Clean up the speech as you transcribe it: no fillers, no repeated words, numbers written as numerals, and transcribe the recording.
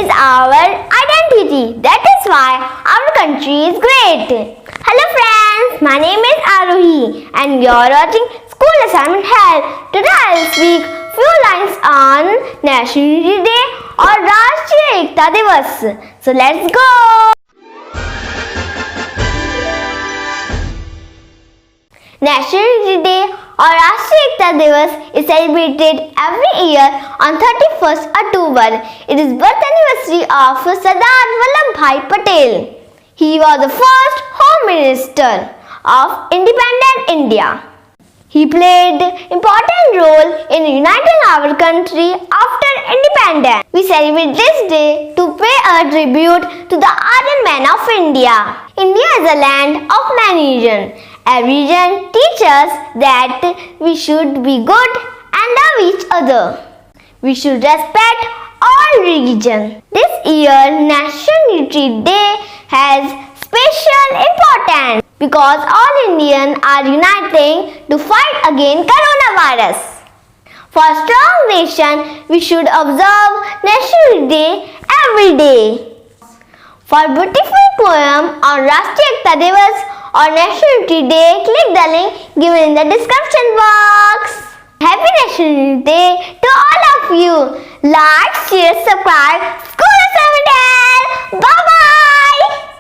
is our identity. That is why our country is great. Hello friends, my name is Arohi and you are watching School Assignment Hell. Today I will speak few lines on National Unity Day or Rashtriya Ekta Divas. So let's go. National Unity Day or Rashtriya Ekta Divas is celebrated every year on 31st October. It is birth anniversary of Sardar Vallabhbhai Patel. He was the first Home Minister of independent India. He played important role in uniting our country after independence. We celebrate this day to pay a tribute to the Iron Man of India. India is a land of many regions. Every region teaches us that we should be good and love each other. We should respect all religions. This year, National Unity Day has special importance because all Indians are uniting to fight against coronavirus. For a strong nation, we should observe National Unity Day every day. For beautiful poem on Rashtriya Ekta Divas or National Unity Day, click the link given in the description box. Happy National Unity Day to all of you. Like, share, subscribe. School Assignment Hell. Bye bye.